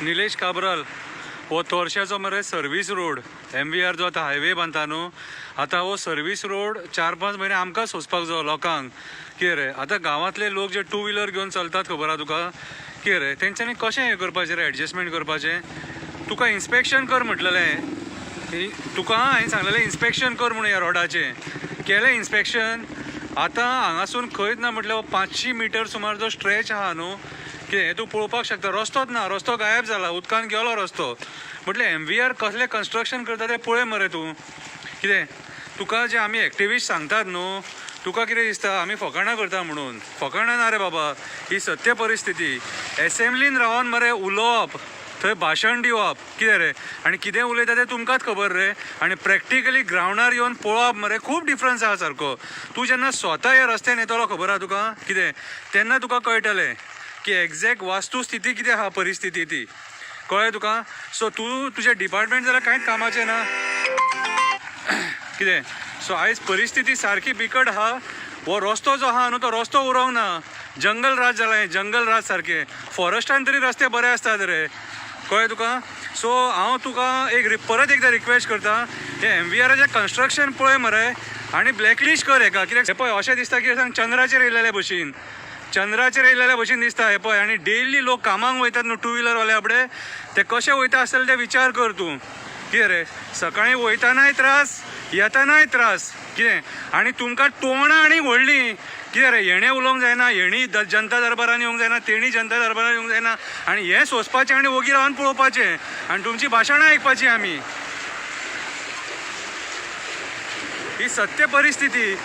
निलेश काब्राल हो तोरश्याचो मरे service road MVR जो आता हायवे बांदता न्हू आतां हो सर्वीस रोड 4-5 म्हयने आमकां सोंसपाक जाय लोकांक कितें रे आतां गांवांतले लोक जे टू व्हिलर घेवन चलतात खबर आहा तुका कितें रे तेंच्यांनी कशें हें करपाचें रे एडजस्टमेंट करपाचें तुका इन्स्पेक्शन कर म्हटलेलें तुका हांवें सांगलेलें इन्स्पेक्शन कर म्हणून ह्या रोडाचें केलें इन्स्पेक्शन आतां हांगासून खंयच ना म्हटल्यार 500 मिटर सुमार जो स्ट्रेच आहा न्हू कितें तूं पळोवपाक शकता रस्तोच ना रस्तो गायब जाला उदकान गेलो रस्तो म्हटल्यार MVR कसलें कन्स्ट्रक्शन करता तें पळय मरे तूं कितें तुका जे आमी एक्टिविस्ट सांगतात न्हू तुका कितें दिसता आमी फकाणां करता म्हणून फकाणां ना रे बाबा ही सत्य परिस्थिती एसेंब्लीन रावन मरे उलोवप थंय भाशण दिवप कितें रे आनी कितें उलयता तें तुमकांच खबर रे आनी प्रॅक्टिकली ग्रावंडार येवन पळोवप मरे खूब डिफरन्स आहा सारको तूं जेन्ना स्वता ह्या रस्त्यान येतलो खबर आहा तुका कितें तेन्ना तुका कळटलें की एग्जॅक्ट वास्तुस्थिती कितें आहा परिस्थिती ती कळ्ळें तुका सो तूं तुजें डिपार्टमेंट जाल्यार कांयच कामाचें ना कितें सो आयज परिस्थिती सारकी बिकट आहा हो रस्तो जो आहा न्हू तो रस्तो उरोंक ना जंगल राज जालां जंगल राज सारकें फॉरेस्टान तरी रस्ते बरे आसतात रे कळ्ळें तुका सो हांव तुका परत एकदां रिक्वेस्ट करता हे MVRचें कन्स्ट्रक्शन पळय मरे आनी ब्लॅकलिस्ट कर हेका कित्याक पळय अशें दिसता की सांग चंद्राचेर येयलेले भशेन चंद्राचेर येयलेल्या भशेन दिसता हे पळय आनी डेली लोक कामाक वयतात न्हू टू व्हिलरवाले आपले ते कशे वयता आसतले ते विचार कर तूं कितें रे सकाळीं वयतानाय त्रास येतानाय त्रास कितें आनी तुमकां तोंडां आनी व्हडलीं कितें रे हेणें उलोवंक जायना हेणी जनता दरबारान येवंक जायना तेणी जनता दरबारान येवंक जायना आनी हें सोंसपाचें आनी ओगी रावन पळोवपाचें आनी तुमचीं भाशणां आयकपाचीं आमी ही सत्य परिस्थिती